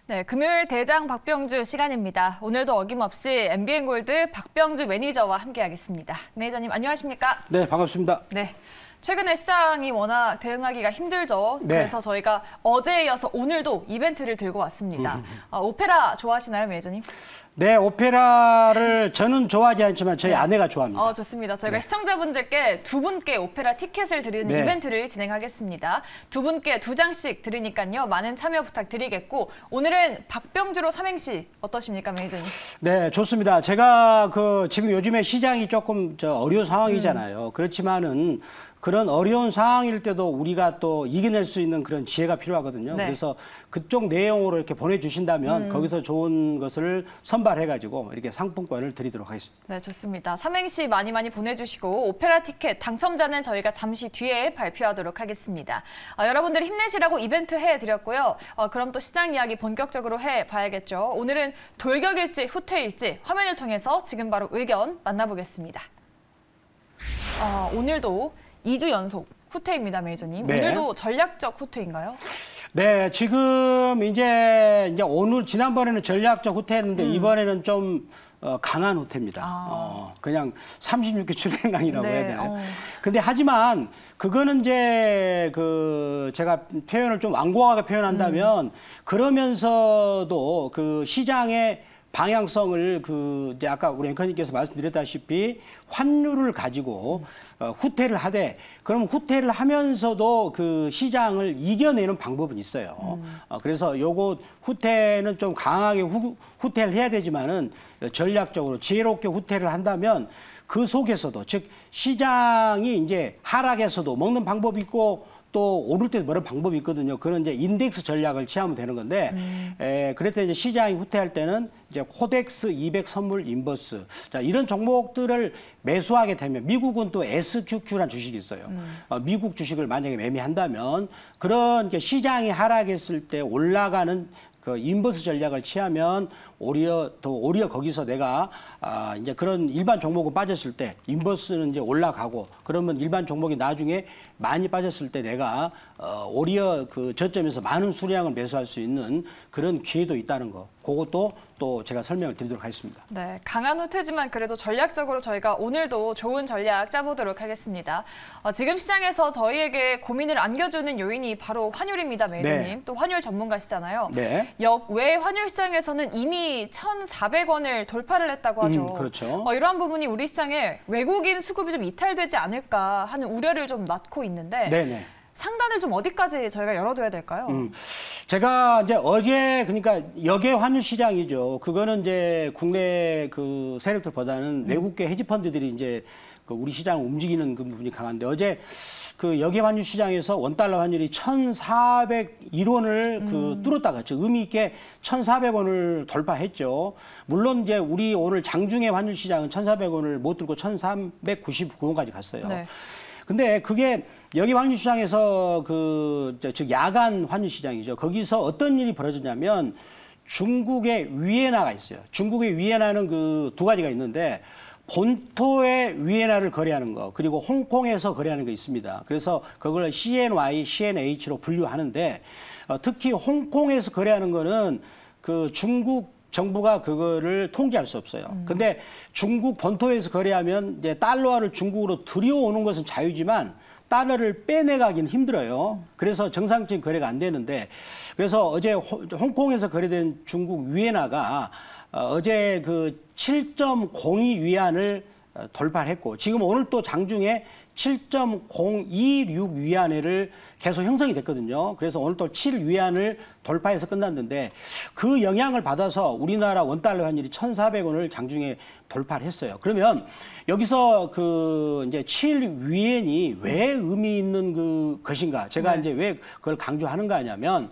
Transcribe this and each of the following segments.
네, 금요일 대장 박병주 시간입니다. 오늘도 어김없이 MBN골드 박병주 매니저와 함께하겠습니다. 매니저님 안녕하십니까? 네, 반갑습니다. 네, 최근에 시장이 워낙 대응하기가 힘들죠. 네. 그래서 저희가 어제에 이어서 오늘도 이벤트를 들고 왔습니다. 오페라 좋아하시나요, 매니저님? 네, 오페라를 저는 좋아하지 않지만 저희 아내가 좋아합니다. 좋습니다. 저희가 시청자분들께 두 분께 오페라 티켓을 드리는 이벤트를 진행하겠습니다. 두 분께 2장씩 드리니까요. 많은 참여 부탁드리겠고 오늘은 박병주로 삼행시 어떠십니까, 매니저님? 네, 좋습니다. 제가 지금 요즘에 시장이 조금 어려운 상황이잖아요. 그렇지만은 그런 어려운 상황일 때도 우리가 또 이겨낼 수 있는 그런 지혜가 필요하거든요. 네. 그래서 그쪽 내용으로 이렇게 보내주신다면 거기서 좋은 것을 선발해가지고 이렇게 상품권을 드리도록 하겠습니다. 네, 좋습니다. 삼행시 많이 보내주시고 오페라 티켓 당첨자는 저희가 잠시 뒤에 발표하도록 하겠습니다. 여러분들이 힘내시라고 이벤트 해드렸고요. 그럼 또 시장 이야기 본격적으로 해봐야겠죠. 오늘은 돌격일지 후퇴일지 화면을 통해서 지금 바로 의견 만나보겠습니다. 오늘도 2주 연속 후퇴입니다, 매니저님. 네. 오늘도 전략적 후퇴인가요? 네, 지금 이제 오늘 지난번에는 전략적 후퇴했는데 이번에는 좀 강한 후퇴입니다. 그냥 36개 출행량이라고 해야 되나요? 근데 하지만 그거는 이제 제가 표현을 좀 완고하게 표현한다면 그러면서도 그 시장의 방향성을 이제 아까 우리 앵커님께서 말씀드렸다시피 환율을 가지고 후퇴를 하되 그럼 후퇴를 하면서도 그 시장을 이겨내는 방법은 있어요. 그래서 요거 후퇴는 좀 강하게 후퇴를 해야 되지만은 전략적으로 지혜롭게 후퇴를 한다면 그 속에서도 즉 시장이 이제 하락에서도 먹는 방법이 있고 또 오를 때도 여러 방법이 있거든요. 그런 이제 인덱스 전략을 취하면 되는 건데, 그럴 때 이제 시장이 후퇴할 때는 이제 코덱스 200 선물 인버스. 자, 이런 종목들을 매수하게 되면 미국은 또 SQQ라는 주식이 있어요. 미국 주식을 만약에 매매한다면 그런 시장이 하락했을 때 올라가는 그 인버스 전략을 취하면 오히려 거기서 내가 이제 그런 일반 종목은 빠졌을 때 인버스는 이제 올라가고 그러면 일반 종목이 나중에 많이 빠졌을 때 내가 오히려 그 저점에서 많은 수량을 매수할 수 있는 그런 기회도 있다는 거. 그것도 또 제가 설명을 드리도록 하겠습니다. 네, 강한 후퇴지만 그래도 전략적으로 저희가 오늘도 좋은 전략 짜보도록 하겠습니다. 지금 시장에서 저희에게 고민을 안겨주는 요인이 바로 환율입니다, 매니저님. 네. 또 환율 전문가시잖아요. 네. 역외 환율 시장에서는 이미 1,400원을 돌파를 했다고 하죠. 그렇죠. 이러한 부분이 우리 시장에 외국인 수급이 좀 이탈되지 않을까 하는 우려를 좀 낳고 있는데 네네. 상단을 좀 어디까지 저희가 열어둬야 될까요? 제가 이제 어제 그러니까 역외 환율 시장이죠. 그거는 이제 국내 그 세력들보다는 외국계 헤지 펀드들이 이제 그 우리 시장을 움직이는 그 부분이 강한데 어제 그 역외 환율 시장에서 원달러 환율이 1,401원을 뚫었다가 즉 의미 있게 1,400원을 돌파했죠. 물론 이제 우리 오늘 장중에 환율 시장은 1,400원을 못 뚫고 1,399원까지 갔어요. 네. 근데 그게 여기 환율 시장에서 즉 야간 환율 시장이죠. 거기서 어떤 일이 벌어졌냐면 중국의 위에나가 있어요. 중국의 위에나는 그 두 가지가 있는데 본토의 위에나를 거래하는 거 그리고 홍콩에서 거래하는 거 있습니다. 그래서 그걸 CNY, CNH로 분류하는데 특히 홍콩에서 거래하는 거는 그 중국 정부가 그거를 통제할 수 없어요. 근데 중국 본토에서 거래하면 이제 달러를 중국으로 들여오는 것은 자유지만 달러를 빼내가기는 힘들어요. 그래서 정상적인 거래가 안 되는데 그래서 어제 홍콩에서 거래된 중국 위에나가 어제 그 7.02 위안을 돌파했고 지금 오늘 또 장중에 7.026 위안을 계속 형성이 됐거든요. 그래서 오늘 또 7 위안을 돌파해서 끝났는데 그 영향을 받아서 우리나라 원달러 환율이 1,400원을 장중에 돌파를 했어요. 그러면 여기서 그 이제 7 위안이 왜 의미 있는 것인가? 제가 이제 왜 그걸 강조하는가 하냐면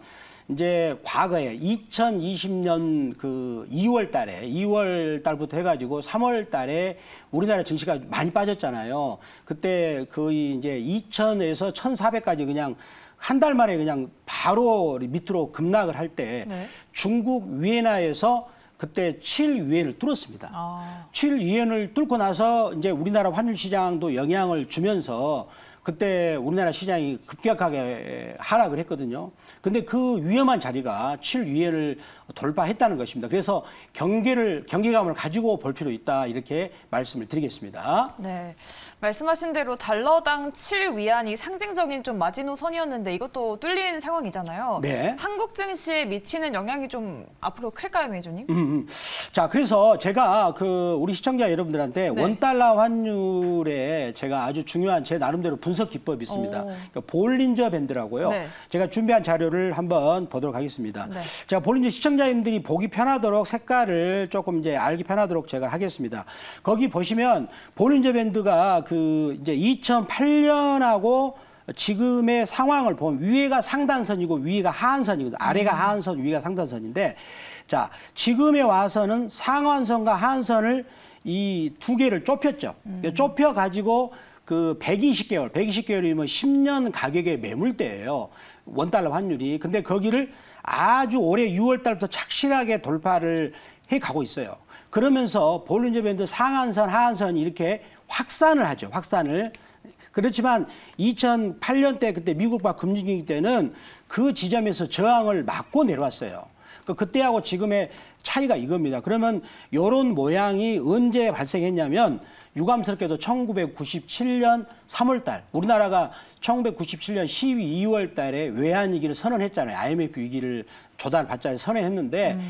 이제 과거에 2020년 그 2월 달부터 해가지고 3월 달에 우리나라 증시가 많이 빠졌잖아요. 그때 거의 이제 2,000에서 1,400까지 그냥 한 달 만에 그냥 바로 밑으로 급락을 할 때 중국 위에나에서 그때 7위엔을 뚫었습니다. 7위엔을 뚫고 나서 이제 우리나라 환율 시장도 영향을 주면서 그때 우리나라 시장이 급격하게 하락을 했거든요. 근데 그 위험한 자리가 7위엔을 돌파했다는 것입니다. 그래서 경계감을 가지고 볼 필요 있다 이렇게 말씀을 드리겠습니다. 네, 말씀하신 대로 달러당 7위안이 상징적인 좀 마지노선이었는데 이것도 뚫린 상황이잖아요. 네. 한국 증시에 미치는 영향이 좀 앞으로 클까요, 매니저님? 자, 그래서 제가 우리 시청자 여러분들한테 네. 원달러 환율에 제가 아주 중요한 제 나름대로 분석 기법이 있습니다. 그러니까 볼린저 밴드라고요. 네. 제가 준비한 자료를 한번 보도록 하겠습니다. 네. 제가 볼린저 시청자님들이 보기 편하도록 색깔을 조금 이제 알기 편하도록 제가 하겠습니다. 거기 보시면 볼린저 밴드가 이제 2008년하고 지금의 상황을 보면 위에가 상단선이고 위에가 하한선이거든요. 아래가 하한선, 위가 상단선인데, 자, 지금에 와서는 상한선과 하한선을 이 두 개를 좁혔죠. 좁혀가지고 120개월이면 10년 가격의 매물대예요. 원달러 환율이. 근데 거기를 아주 올해 6월 달부터 착실하게 돌파를 해 가고 있어요. 그러면서 볼린저 밴드 상한선, 하한선이 이렇게 확산을 하죠. 확산을. 그렇지만 2008년 때 그때 미국과 금융위기 때는 그 지점에서 저항을 맞고 내려왔어요. 그때하고 지금의 차이가 이겁니다. 그러면 이런 모양이 언제 발생했냐면 유감스럽게도 1997년 3월 달 우리나라가 1997년 2월 달에 외환위기를 선언했잖아요. IMF 위기를 조달받자 선언했는데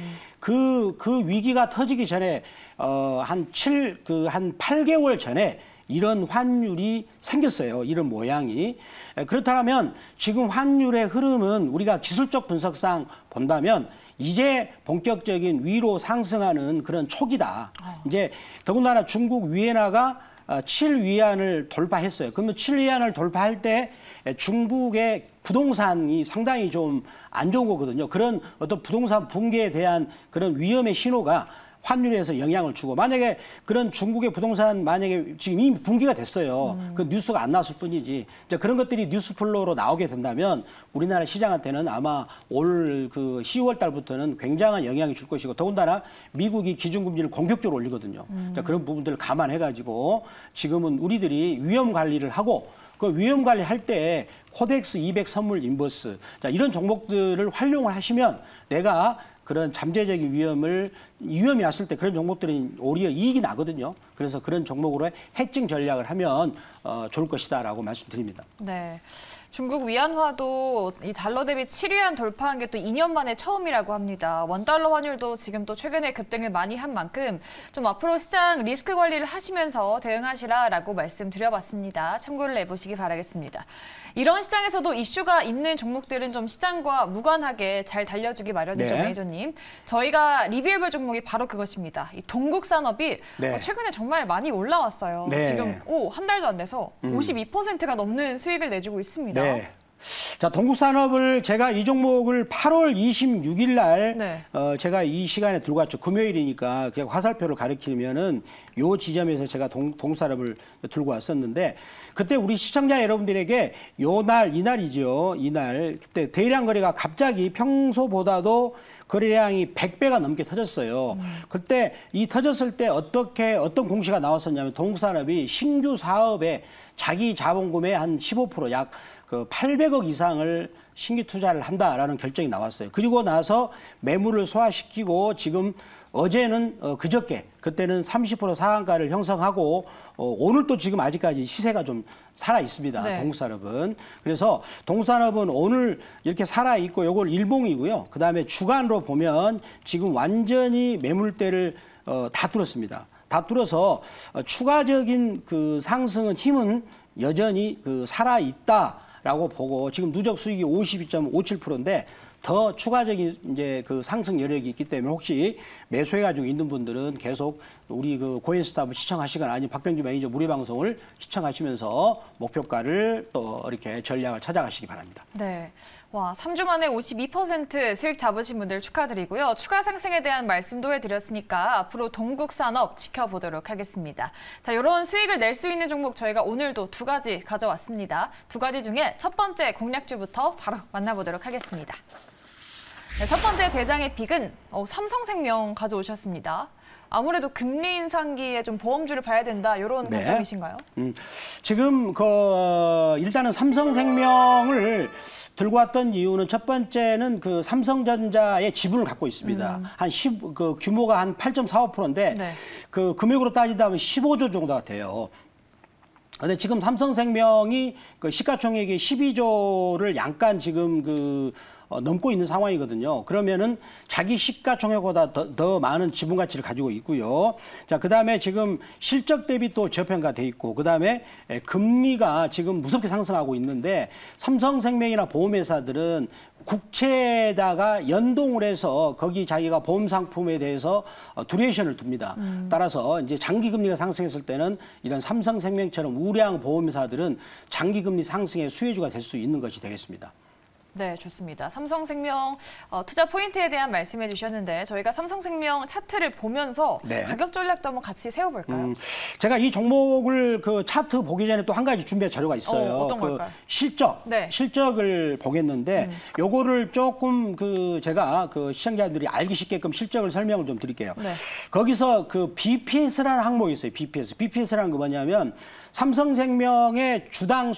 그 위기가 터지기 전에 한 8개월 전에 이런 환율이 생겼어요. 이런 모양이. 그렇다면 지금 환율의 흐름은 우리가 기술적 분석상 본다면 이제 본격적인 위로 상승하는 그런 초기다. 이제 더군다나 중국 위엔화가 7위안을 돌파했어요. 그러면 7위안을 돌파할 때 중국의 부동산이 상당히 좀 안 좋은 거거든요. 그런 어떤 부동산 붕괴에 대한 그런 위험의 신호가 환율에서 영향을 주고 만약에 그런 중국의 부동산 만약에 지금 이미 붕괴가 됐어요. 그 뉴스가 안 나왔을 뿐이지. 이제 그런 것들이 뉴스 플로우로 나오게 된다면 우리나라 시장한테는 아마 올 10월 달부터는 굉장한 영향이 줄 것이고 더군다나 미국이 기준금리를 공격적으로 올리거든요. 자, 그런 부분들을 감안해가지고 지금은 우리들이 위험 관리를 하고 그 위험 관리할 때 코덱스 200 선물 인버스 자, 이런 종목들을 활용을 하시면 내가 그런 잠재적인 위험이 왔을 때 그런 종목들이 오히려 이익이 나거든요. 그래서 그런 종목으로 해칭 전략을 하면 좋을 것이다라고 말씀드립니다. 네. 중국 위안화도 이 달러 대비 7위안 돌파한 게 또 2년 만에 처음이라고 합니다. 원달러 환율도 지금 또 최근에 급등을 많이 한 만큼 좀 앞으로 시장 리스크 관리를 하시면서 대응하시라라고 말씀드려봤습니다. 참고를 해보시기 바라겠습니다. 이런 시장에서도 이슈가 있는 종목들은 좀 시장과 무관하게 잘 달려주기 마련이죠, 네. 매니저님. 저희가 리뷰해볼 종목이 바로 그것입니다. 이 동국산업이 네. 최근에 정말 많이 올라왔어요. 네. 지금 한 달도 안 돼서 52%가 넘는 수익을 내주고 있습니다. 네. 자, 동국산업을 제가 이 종목을 8월 26일 날 네. 제가 이 시간에 들고 왔죠. 금요일이니까 그냥 화살표를 가리키면은 요 지점에서 제가 동산업을 들고 왔었는데 그때 우리 시청자 여러분들에게 이날이죠. 이날 그때 대량 거래가 갑자기 평소보다도 거래량이 100배가 넘게 터졌어요. 그때 이 터졌을 때 어떤 공시가 나왔었냐면 동국산업이 신규 사업에 자기 자본금의 한 15% 약 800억 이상을 신규 투자를 한다라는 결정이 나왔어요. 그리고 나서 매물을 소화시키고 지금 어제는 그저께 그때는 30% 상한가를 형성하고 오늘 또 지금 아직까지 시세가 좀 살아 있습니다. 네. 동국산업은. 그래서 동국산업은 오늘 이렇게 살아 있고 요걸 일봉이고요. 그다음에 주간으로 보면 지금 완전히 매물대를 다 뚫었습니다. 다 뚫어서 추가적인 상승은 힘은 여전히 살아 있다라고 보고 지금 누적 수익이 52.57%인데 더 추가적인 이제 상승 여력이 있기 때문에 혹시 매수해가지고 있는 분들은 계속 우리 고인스탑을 시청하시거나 아니면 박병주 매니저 무료 방송을 시청하시면서 목표가를 또 이렇게 전략을 찾아가시기 바랍니다. 네. 와, 3주 만에 52% 수익 잡으신 분들 축하드리고요. 추가 상승에 대한 말씀도 해드렸으니까 앞으로 동국산업 지켜보도록 하겠습니다. 자, 이런 수익을 낼 수 있는 종목 저희가 오늘도 2가지 가져왔습니다. 2가지 중에 첫 번째 공략주부터 바로 만나보도록 하겠습니다. 네, 첫 번째 대장의 픽은 삼성생명 가져오셨습니다. 아무래도 금리 인상기에 좀 보험주를 봐야 된다 이런 네. 관점이신가요? 지금 일단은 삼성생명을 들고 왔던 이유는 첫 번째는 그 삼성전자의 지분을 갖고 있습니다. 규모가 한 8.45%인데 네. 그 금액으로 따지다 보면 15조 정도가 돼요. 근데 지금 삼성생명이 그 시가총액이 12조를 약간 지금 넘고 있는 상황이거든요. 그러면은 자기 시가총액보다 더 많은 지분 가치를 가지고 있고요. 자, 그다음에 지금 실적 대비 또 저평가돼 있고, 그다음에 금리가 지금 무섭게 상승하고 있는데 삼성생명이나 보험회사들은 국채에다가 연동을 해서 거기 자기가 보험 상품에 대해서 듀레이션을 둡니다. 따라서 이제 장기 금리가 상승했을 때는 이런 삼성생명처럼 우량 보험회사들은 장기 금리 상승의 수혜주가 될 수 있는 것이 되겠습니다. 네, 좋습니다. 삼성생명 투자 포인트에 대한 말씀해 주셨는데 저희가 삼성생명 차트를 보면서 네. 가격 전략도 한번 같이 세워볼까요? 제가 이 종목을 그 차트 보기 전에 또 한 가지 준비한 자료가 있어요. 어떤 걸까요? 실적, 네. 실적을 보겠는데 요거를 조금 제가 시청자들이 알기 쉽게끔 실적을 설명을 좀 드릴게요. 네. 거기서 그 BPS라는 항목이 있어요. BPS라는 거 뭐냐면 삼성생명의 주당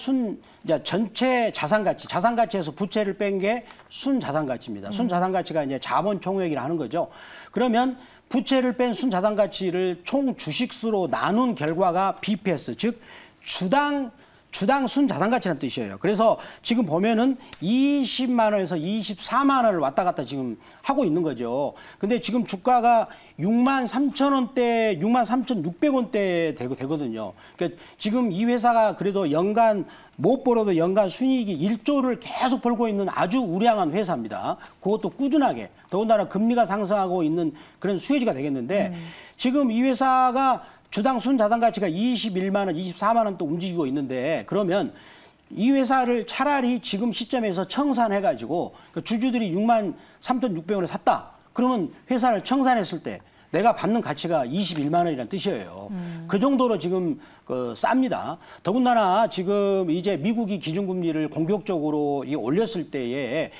전체 자산가치에서 부채를 뺀 게 순자산가치입니다. 순자산가치가 이제 자본 총액이라 하는 거죠. 그러면 부채를 뺀 순자산가치를 총 주식수로 나눈 결과가 BPS, 즉 주당 순자산가치라는 뜻이에요. 그래서 지금 보면은 20만 원에서 24만 원을 왔다 갔다 지금 하고 있는 거죠. 근데 지금 주가가 63,000원대, 63,600원대 되거든요. 그러니까 지금 이 회사가 그래도 연간 못 벌어도 연간 순이익이 1조를 계속 벌고 있는 아주 우량한 회사입니다. 그것도 꾸준하게. 더군다나 금리가 상승하고 있는 그런 수혜주가 되겠는데 지금 이 회사가 주당 순자산가치가 21만 원, 24만 원 또 움직이고 있는데 그러면 이 회사를 차라리 지금 시점에서 청산해가지고 주주들이 63,600원에 샀다. 그러면 회사를 청산했을 때 내가 받는 가치가 21만 원이라는 뜻이에요. 그 정도로 지금 쌉니다. 더군다나 지금 이제 미국이 기준금리를 공격적으로 올렸을 때에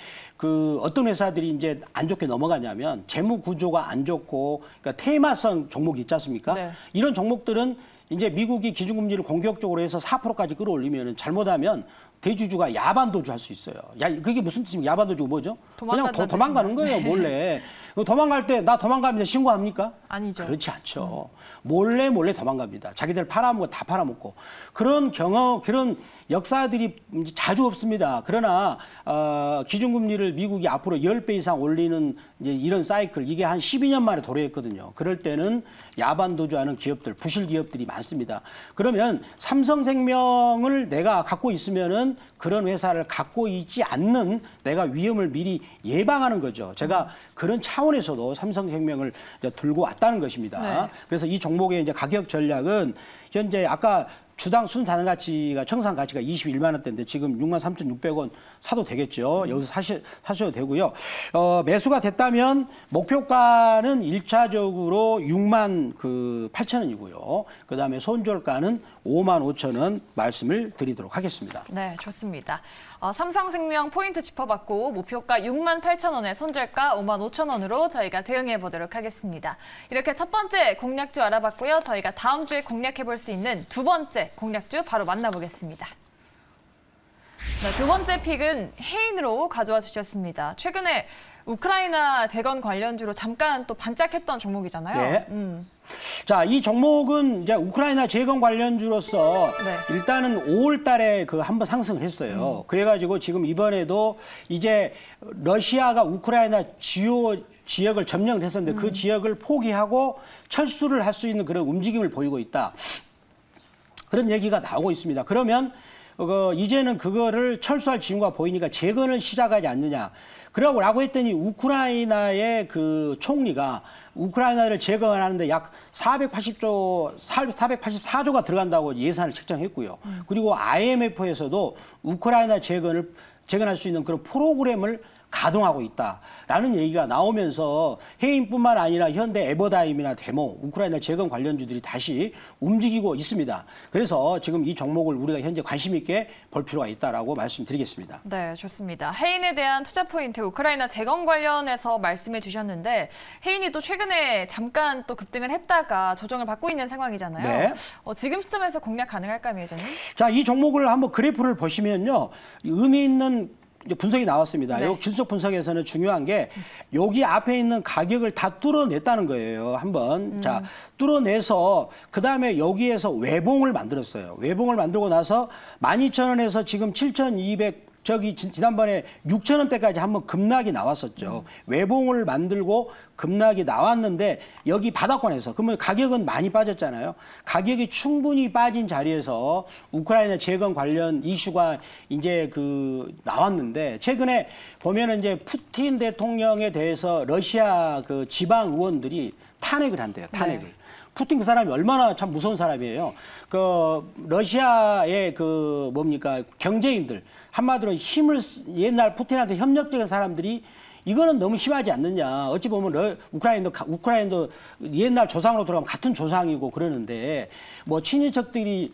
어떤 회사들이 이제 안 좋게 넘어가냐면 재무 구조가 안 좋고 그러니까 테마성 종목이 있지 않습니까? 네. 이런 종목들은 이제 미국이 기준금리를 공격적으로 해서 4%까지 끌어올리면 잘못하면 대주주가 야반도주 할 수 있어요. 그게 무슨 뜻입니까? 야반도주가 뭐죠? 그냥 도망가는 거예요, 몰래. 도망갈 때 나 도망가면 신고합니까? 아니죠. 그렇지 않죠. 몰래 도망갑니다. 자기들 팔아먹고 다 팔아먹고. 그런 역사들이 자주 없습니다. 그러나 기준금리를 미국이 앞으로 10배 이상 올리는 이제 이런 사이클, 이게 한 12년 만에 도래했거든요. 그럴 때는 야반도주하는 기업들, 부실 기업들이 많습니다. 그러면 삼성생명을 내가 갖고 있으면은 그런 회사를 갖고 있지 않는 내가 위험을 미리 예방하는 거죠. 제가 그런 차원에서도 삼성생명을 들고 왔다는 것입니다. 네. 그래서 이 종목의 이제 가격 전략은 현재 아까 주당 순자산가치가 청산 가치가 21만 원대인데 지금 63,600원 사도 되겠죠. 여기서 사셔도 되고요. 매수가 됐다면 목표가는 1차적으로 68,000원이고요. 그다음에 손절가는 55,000원 말씀을 드리도록 하겠습니다. 네, 좋습니다. 삼성생명 포인트 짚어봤고 목표가 68,000원에 손절가 55,000원으로 저희가 대응해 보도록 하겠습니다. 이렇게 첫 번째 공략주 알아봤고요. 저희가 다음 주에 공략해 볼 수 있는 두 번째 공략주 바로 만나보겠습니다. 네, 두 번째 픽은 해인으로 가져와 주셨습니다. 최근에 우크라이나 재건 관련주로 잠깐 또 반짝했던 종목이잖아요. 네. 자, 이 종목은 이제 우크라이나 재건 관련주로서 네. 일단은 5월 달에 한번 상승을 했어요. 그래가지고 지금 이번에도 이제 러시아가 우크라이나 주요 지역을 점령을 했었는데 그 지역을 포기하고 철수를 할 수 있는 그런 움직임을 보이고 있다. 그런 얘기가 나오고 있습니다. 그러면 이제는 그거를 철수할 징후가 보이니까 재건을 시작하지 않느냐. 라고 했더니 우크라이나의 그 총리가 우크라이나를 재건하는데 약 484조가 들어간다고 예산을 책정했고요. 그리고 IMF에서도 우크라이나 재건할 수 있는 그런 프로그램을 가동하고 있다라는 얘기가 나오면서 해인뿐만 아니라 현대 에버다임이나 데모, 우크라이나 재건 관련주들이 다시 움직이고 있습니다. 그래서 지금 이 종목을 우리가 현재 관심 있게 볼 필요가 있다라고 말씀드리겠습니다. 네, 좋습니다. 해인에 대한 투자 포인트, 우크라이나 재건 관련해서 말씀해 주셨는데 해인이 또 최근에 잠깐 또 급등을 했다가 조정을 받고 있는 상황이잖아요. 네. 지금 시점에서 공략 가능할까요, 매니저님? 자, 이 종목을 한번 그래프를 보시면요. 의미 있는 이제 분석이 나왔습니다. 네. 이 기술적 분석에서는 중요한 게 여기 앞에 있는 가격을 다 뚫어냈다는 거예요. 한번. 자, 뚫어내서 그다음에 여기에서 외봉을 만들었어요. 외봉을 만들고 나서 12,000원에서 지금 7,200 지난번에 6,000원대까지 한번 급락이 나왔었죠. 외봉을 만들고 급락이 나왔는데 여기 바닥권에서 그러면 가격은 많이 빠졌잖아요. 가격이 충분히 빠진 자리에서 우크라이나 재건 관련 이슈가 이제 나왔는데 최근에 보면은 이제 푸틴 대통령에 대해서 러시아 지방 의원들이 탄핵을 한대요. 탄핵을. 네. 푸틴 그 사람이 얼마나 참 무서운 사람이에요. 러시아의 경제인들 한마디로 옛날 푸틴한테 협력적인 사람들이 이거는 너무 심하지 않느냐. 어찌 보면 우크라이나도 옛날 조상으로 돌아가면 같은 조상이고 그러는데 뭐 친인척들이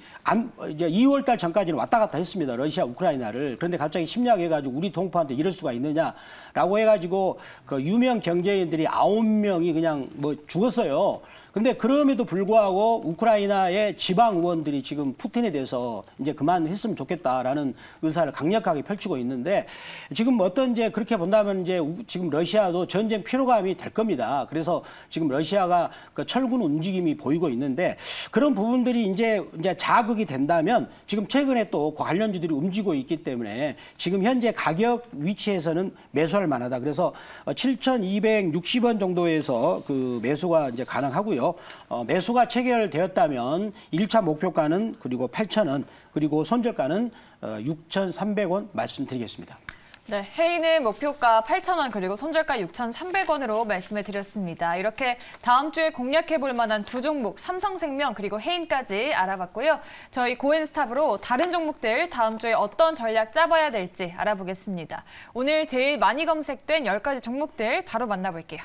이제 2월 달 전까지는 왔다 갔다 했습니다. 러시아, 우크라이나를. 그런데 갑자기 침략해가지고 우리 동포한테 이럴 수가 있느냐라고 해가지고 유명 경제인들이 9명이 그냥 죽었어요. 근데 그럼에도 불구하고 우크라이나의 지방 의원들이 지금 푸틴에 대해서 이제 그만했으면 좋겠다라는 의사를 강력하게 펼치고 있는데 지금 이제 그렇게 본다면 이제 지금 러시아도 전쟁 피로감이 될 겁니다. 그래서 지금 러시아가 철군 움직임이 보이고 있는데 그런 부분들이 이제 자극이 된다면 지금 최근에 또 관련주들이 움직이고 있기 때문에 지금 현재 가격 위치에서는 매수할 만하다. 그래서 7,260원 정도에서 매수가 이제 가능하고요. 매수가 체결되었다면 1차 목표가는 그리고 8,000원 그리고 손절가는 6,300원 말씀드리겠습니다. 네, 해인의 목표가 8,000원 그리고 손절가 6,300원으로 말씀해 드렸습니다. 이렇게 다음 주에 공략해 볼 만한 두 종목 삼성생명 그리고 해인까지 알아봤고요. 저희 고엔스탑으로 다른 종목들 다음 주에 어떤 전략 짜봐야 될지 알아보겠습니다. 오늘 제일 많이 검색된 10가지 종목들 바로 만나볼게요.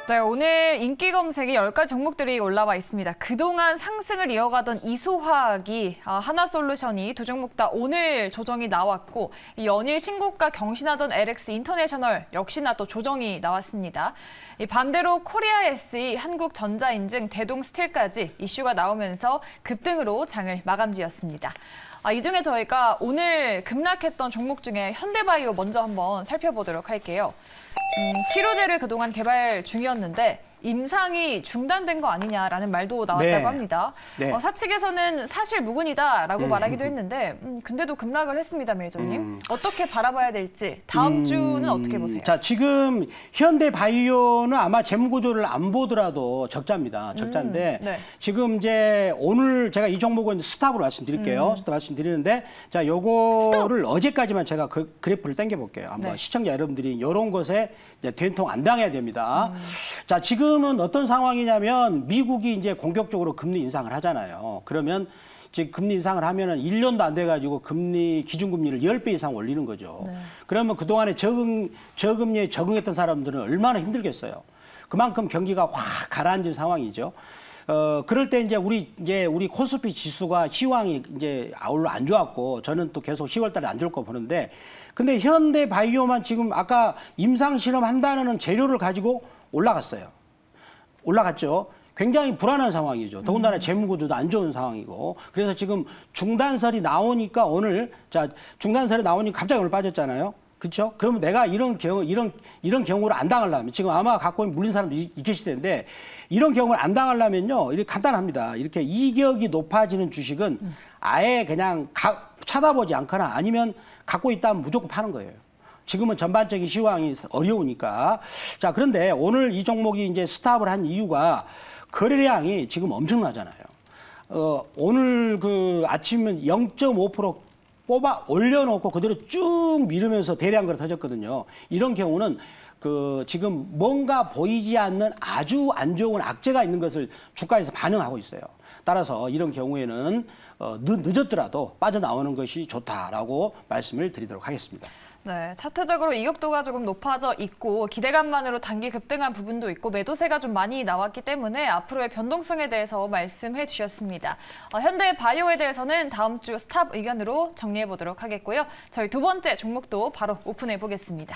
네, 오늘 인기 검색에 10가지 종목들이 올라와 있습니다. 그동안 상승을 이어가던 이소화학이 하나솔루션이 두 종목 다 오늘 조정이 나왔고 연일 신고가 경신하던 LX 인터내셔널 역시나 또 조정이 나왔습니다. 반대로 코리아 SE, 한국전자인증, 대동스틸까지 이슈가 나오면서 급등으로 장을 마감지었습니다. 이 중에 저희가 오늘 급락했던 종목 중에 현대바이오 먼저 한번 살펴보도록 할게요. 치료제를 그동안 개발 중이었는데 임상이 중단된 거 아니냐라는 말도 나왔다고 네. 합니다. 네. 사측에서는 사실 무근이다라고 말하기도 했는데 근데도 급락을 했습니다, 매니저님. 어떻게 바라봐야 될지 다음 주는 어떻게 보세요? 자, 지금 현대바이오는 아마 재무구조를 안 보더라도 적자입니다. 적자인데 네. 지금 이제 오늘 제가 이 종목은 스탑으로 말씀드릴게요. 스탑 말씀드리는데 자, 요거를 어제까지만 제가 그래프를 당겨볼게요. 한번 네. 시청자 여러분들이 이런 것에 이제 된통 안 당해야 됩니다. 자, 지금은 어떤 상황이냐면 미국이 이제 공격적으로 금리 인상을 하잖아요. 그러면 지금 금리 인상을 하면은 1년도 안 돼가지고 기준금리를 10배 이상 올리는 거죠. 네. 그러면 그동안에 저금리에 적응했던 사람들은 얼마나 힘들겠어요. 그만큼 경기가 확 가라앉은 상황이죠. 그럴 때 이제 우리 코스피 지수가 시황이 이제 아울러 안 좋았고 저는 또 계속 10월 달에 안 좋을 거 보는데 근데 현대바이오만 지금 아까 임상 실험한다는 재료를 가지고 올라갔죠. 굉장히 불안한 상황이죠. 더군다나 재무구조도 안 좋은 상황이고. 그래서 지금 중단설이 나오니까 중단설이 나오니까 갑자기 오늘 빠졌잖아요. 그렇죠? 그러면 내가 이런 경우를 안 당하려면 지금 아마 갖고 물린 사람도 계실 텐데 이런 경우를 안 당하려면요. 이렇게 간단합니다. 이렇게 이격이 높아지는 주식은 아예 그냥 쳐다보지 않거나 아니면 갖고 있다면 무조건 파는 거예요. 지금은 전반적인 시황이 어려우니까. 자, 그런데 오늘 이 종목이 이제 스탑을 한 이유가 거래량이 지금 엄청나잖아요. 오늘 아침은 0.5% 뽑아 올려놓고 그대로 쭉 미루면서 대량으로 터졌거든요. 이런 경우는 지금 뭔가 보이지 않는 아주 안 좋은 악재가 있는 것을 주가에서 반응하고 있어요. 따라서 이런 경우에는 늦었더라도 빠져나오는 것이 좋다라고 말씀을 드리도록 하겠습니다. 네, 차트적으로 이격도가 조금 높아져 있고 기대감만으로 단기 급등한 부분도 있고 매도세가 좀 많이 나왔기 때문에 앞으로의 변동성에 대해서 말씀해 주셨습니다. 현대바이오에 대해서는 다음 주 스탑 의견으로 정리해 보도록 하겠고요. 저희 두 번째 종목도 바로 오픈해 보겠습니다.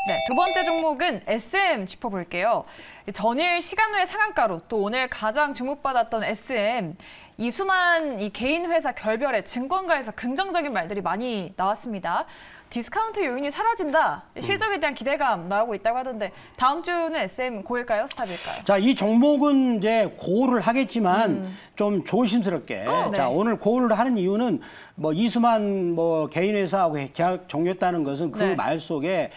네, 두 번째 종목은 SM 짚어볼게요. 전일 시간외 상한가로 또 오늘 가장 주목받았던 SM. 이수만 이 개인 회사 결별에 증권가에서 긍정적인 말들이 많이 나왔습니다. 디스카운트 요인이 사라진다. 실적에 대한 기대감 나오고 있다고 하던데 다음 주는 SM 고일까요? 스탑일까요? 자, 이 종목은 이제 고를 하겠지만 좀 조심스럽게. 네. 자, 오늘 고를 하는 이유는 뭐 이수만 뭐 개인 회사하고 계약 종료했다는 것은 그 말 속에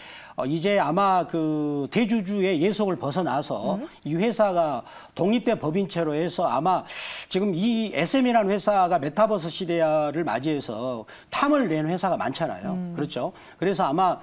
이제 아마 그 대주주의 예속을 벗어나서 이 회사가 독립된 법인체로 해서 아마 지금 이 SM이라는 회사가 메타버스 시대를 맞이해서 탐을 낸 회사가 많잖아요. 그렇죠. 그래서 아마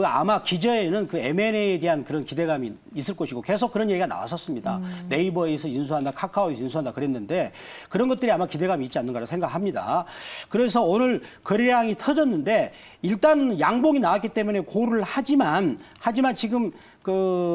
아마 기저에는 그 M&A에 대한 그런 기대감이 있을 것이고 계속 그런 얘기가 나왔었습니다. 네이버에서 인수한다, 카카오에서 인수한다 그랬는데 그런 것들이 아마 기대감이 있지 않는가라 생각합니다. 그래서 오늘 거래량이 터졌는데 일단 양봉이 나왔기 때문에 고를 하지만 지금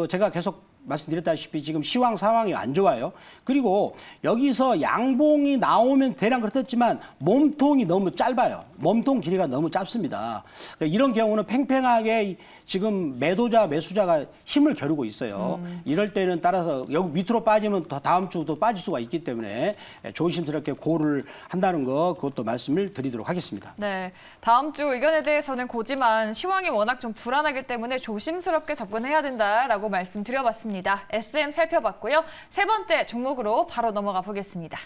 제가 계속 말씀드렸다시피 지금 시황 상황이 안 좋아요. 그리고 여기서 양봉이 나오면 대략 그렇겠지만 몸통이 너무 짧아요. 몸통 길이가 너무 짧습니다. 그러니까 이런 경우는 팽팽하게 지금 매도자, 매수자가 힘을 겨루고 있어요. 이럴 때는 따라서 여기 밑으로 빠지면 더 다음 주도 빠질 수가 있기 때문에 조심스럽게 고를 한다는 거 그것도 말씀을 드리도록 하겠습니다. 네, 다음 주 의견에 대해서는 고지만 시황이 워낙 좀 불안하기 때문에 조심스럽게 접근해야 된다라고 말씀드려봤습니다. SM 살펴봤고요. 세 번째 종목으로 바로 넘어가 보겠습니다.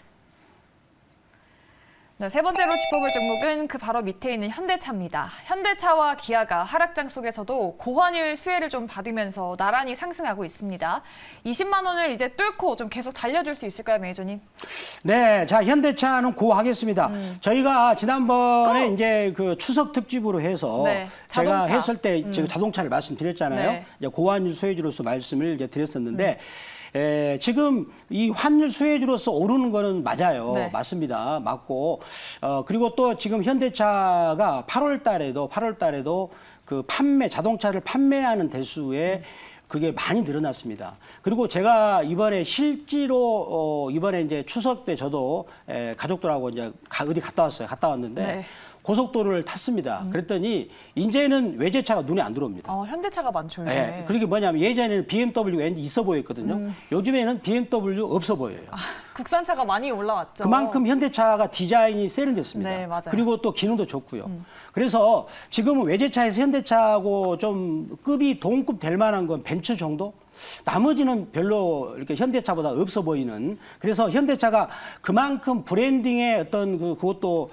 네, 세 번째로 짚어볼 종목은 그 바로 밑에 있는 현대차입니다. 현대차와 기아가 하락장 속에서도 고환율 수혜를 좀 받으면서 나란히 상승하고 있습니다. 20만 원을 이제 뚫고 좀 계속 달려줄 수 있을까요, 매니저님? 네, 자 현대차는 고하겠습니다. 저희가 지난번에 이제 그 추석 특집으로 해서 제가 했을 때 제가 자동차를 말씀드렸잖아요. 네. 이제 고환율 수혜주로서 말씀을 이제 드렸었는데. 지금 이 환율 수혜주로서 오르는 거는 맞아요. 네. 맞습니다. 맞고, 그리고 또 지금 현대차가 8월 달에도 그 자동차를 판매하는 대수에 그게 많이 늘어났습니다. 그리고 제가 이번에 실제로, 이번에 이제 추석 때 저도 가족들하고 이제 어디 갔다 왔어요. 갔다 왔는데. 네. 고속도로를 탔습니다. 그랬더니 이제는 외제차가 눈에 안 들어옵니다. 현대차가 많죠, 요즘에. 네. 그게 뭐냐면 예전에는 BMW가 있어 보였거든요. 요즘에는 BMW 없어 보여요. 국산차가 많이 올라왔죠. 그만큼 현대차가 디자인이 세련됐습니다. 네, 맞아요. 그리고 또 기능도 좋고요. 그래서 지금은 외제차에서 현대차하고 좀 급이 동급 될 만한 건 벤츠 정도? 나머지는 별로 이렇게 현대차보다 없어 보이는. 그래서 현대차가 그만큼 브랜딩의 어떤 그것도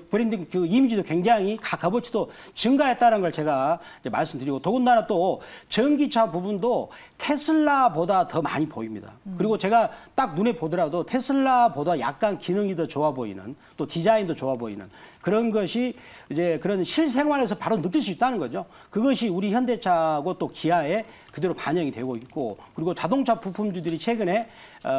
브랜딩 그 이미지도 굉장히 값어치도 증가했다는 걸 제가 이제 말씀드리고, 더군다나 또 전기차 부분도 테슬라보다 더 많이 보입니다. 그리고 제가 딱 눈에 보더라도 테슬라보다 약간 기능이 더 좋아 보이는, 또 디자인도 좋아 보이는 그런 것이 이제 그런 실생활에서 바로 느낄 수 있다는 거죠. 그것이 우리 현대차하고 또 기아에 그대로 반영이 되고 있고, 그리고 자동차 부품주들이 최근에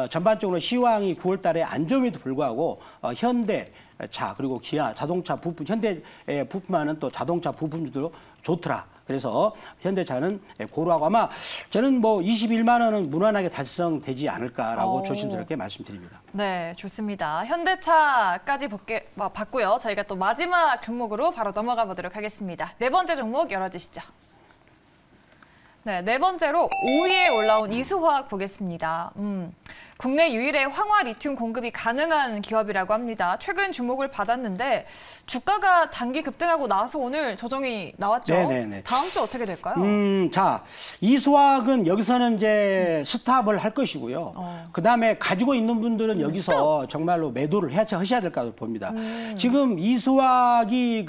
전반적으로 시황이 9월 달에 안 좋음에도 불구하고 현대차 그리고 기아 자동차 부품, 현대 부품하는 또 자동차 부품주도 좋더라. 그래서 현대차는 고루하고 아마 저는 뭐 21만 원은 무난하게 달성되지 않을까라고 조심스럽게 말씀드립니다. 네, 좋습니다. 현대차까지 봤고요. 저희가 또 마지막 종목으로 바로 넘어가 보도록 하겠습니다. 네 번째 종목 열어주시죠. 네, 네 번째로 5위에 올라온 이수화학 보겠습니다. 국내 유일의 황화 리튬 공급이 가능한 기업이라고 합니다. 최근 주목을 받았는데 주가가 단기 급등하고 나서 오늘 조정이 나왔죠. 네네네. 다음 주 어떻게 될까요? 자, 이수화학은 여기서는 이제 스탑을 할 것이고요. 그다음에 가지고 있는 분들은 여기서 정말로 매도를 하셔야 될 거라고 봅니다. 지금 이수화학이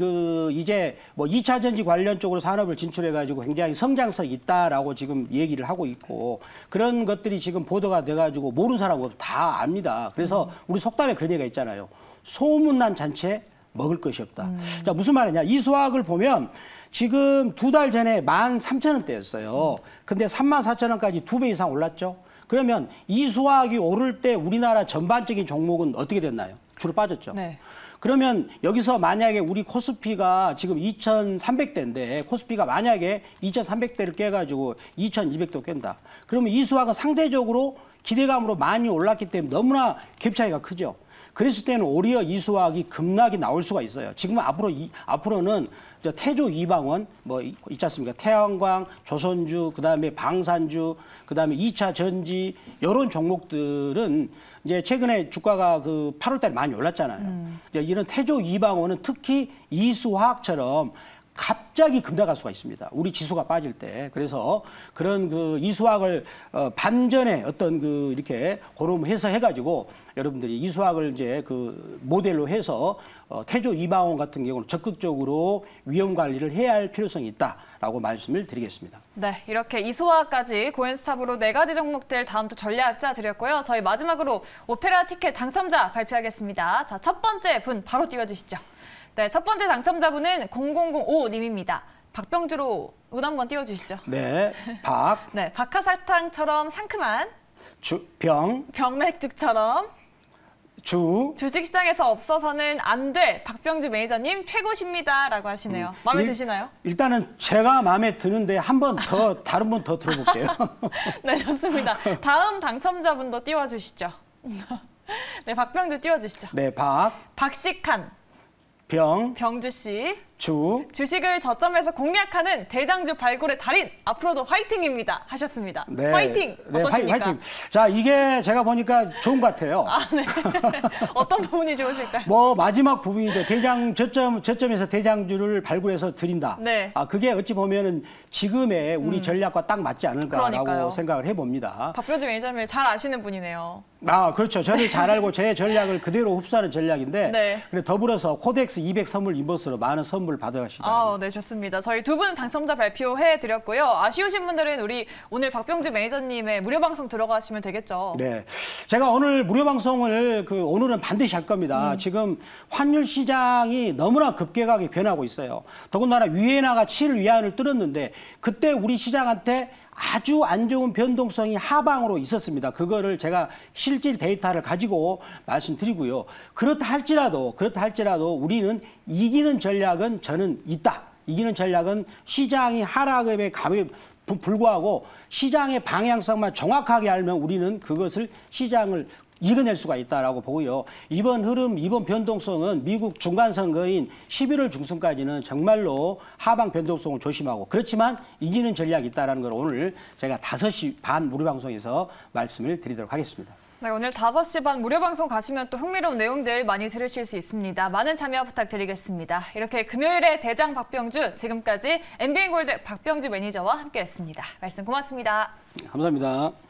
이제 뭐 2차 전지 관련 쪽으로 산업을 진출해가지고 굉장히 성장성이 있다라고 지금 얘기를 하고 있고, 그런 것들이 지금 보도가 돼가지고 모르는 사람 다 압니다. 그래서 우리 속담에 그런 얘기가 있잖아요. 소문난 잔치에 먹을 것이 없다. 자, 무슨 말이냐? 이수화학을 보면 지금 2달 전에 13,000원대였어요. 근데 34,000원까지 2배 이상 올랐죠. 그러면 이수학이 오를 때 우리나라 전반적인 종목은 어떻게 됐나요? 주로 빠졌죠. 네. 그러면 여기서 만약에 우리 코스피가 지금 2,300대인데 코스피가 만약에 2,300대를 깨가지고 2,200도 깬다. 그러면 이수학은 상대적으로 기대감으로 많이 올랐기 때문에 너무나 갭 차이가 크죠. 그랬을 때는 오히려 이수학이 급락이 나올 수가 있어요. 지금 앞으로는 태조 이방원 뭐 있지 않습니까? 태양광, 조선주, 그다음에 방산주, 그다음에 2차 전지 이런 종목들은 이제 최근에 주가가 그 8월 달에 많이 올랐잖아요. 이런 태조 이방원은 특히 이수학처럼 갑자기 급락할 수가 있습니다. 우리 지수가 빠질 때. 그래서 그런 그 이수학을 반전의 어떤 그 이렇게 그런 해석해가지고 여러분들이 이수학을 이제 그 모델로 해서 태조 이방원 같은 경우는 적극적으로 위험 관리를 해야 할 필요성이 있다라고 말씀을 드리겠습니다. 네, 이렇게 이수학까지 고엔스탑으로 4가지 종목들 다음 주 전략자 드렸고요. 저희 마지막으로 오페라 티켓 당첨자 발표하겠습니다. 자, 첫 번째 분 바로 띄워주시죠. 네, 첫 번째 당첨자분은 0005님입니다. 박병주로 운 한번 띄워주시죠. 네, 네, 박하사탕처럼 상큼한 병맥죽처럼 주식시장에서 없어서는 안 될 박병주 매니저님 최고십니다라고 하시네요. 마음에 드시나요? 일단은 제가 마음에 드는데 한 번 더 다른 분 더 들어볼게요. 네, 좋습니다. 다음 당첨자분도 띄워주시죠. 네, 박병주 띄워주시죠. 네, 박식한 병주 씨. 주식을 저점에서 공략하는 대장주 발굴의 달인 앞으로도 화이팅입니다 하셨습니다. 네, 화이팅 어떠십니까? 화이팅. 자, 이게 제가 보니까 좋은 것 같아요. 네. 어떤 부분이 좋으실까요? 뭐 마지막 부분인데 저점에서 대장주를 발굴해서 드린다. 네. 그게 어찌 보면은 지금의 우리 전략과 딱 맞지 않을까라고 그러니까요. 생각을 해봅니다. 박병주 매니저님을 잘 아시는 분이네요. 그렇죠. 저를 잘 알고 제 전략을 그대로 흡수하는 전략인데 네. 그래 더불어서 코덱스 200 선물 인버스로 많은 선물 받아가시기 바랍니다. 네, 좋습니다. 저희 두 분 당첨자 발표해 드렸고요. 아쉬우신 분들은 우리 오늘 박병주 매니저님의 무료 방송 들어가시면 되겠죠. 네, 제가 오늘 무료 방송을 오늘은 반드시 할 겁니다. 지금 환율 시장이 너무나 급격하게 변하고 있어요. 더군다나 위에나가 7 위안을 뚫었는데 그때 우리 시장한테 아주 안 좋은 변동성이 하방으로 있었습니다. 그거를 제가 실질 데이터를 가지고 말씀드리고요. 그렇다 할지라도 우리는 이기는 전략은 저는 있다. 이기는 전략은 시장이 하락에 불구하고 시장의 방향성만 정확하게 알면 우리는 그것을 시장을 이겨낼 수가 있다라고 보고요. 이번 흐름, 이번 변동성은 미국 중간선거인 11월 중순까지는 정말로 하방 변동성을 조심하고 그렇지만 이기는 전략이 있다는 걸 오늘 제가 5시 반 무료 방송에서 말씀을 드리도록 하겠습니다. 네, 오늘 5시 반 무료 방송 가시면 또 흥미로운 내용들 많이 들으실 수 있습니다. 많은 참여 부탁드리겠습니다. 이렇게 금요일에 대장 박병주, 지금까지 MBN골드 박병주 매니저와 함께했습니다. 말씀 고맙습니다. 감사합니다.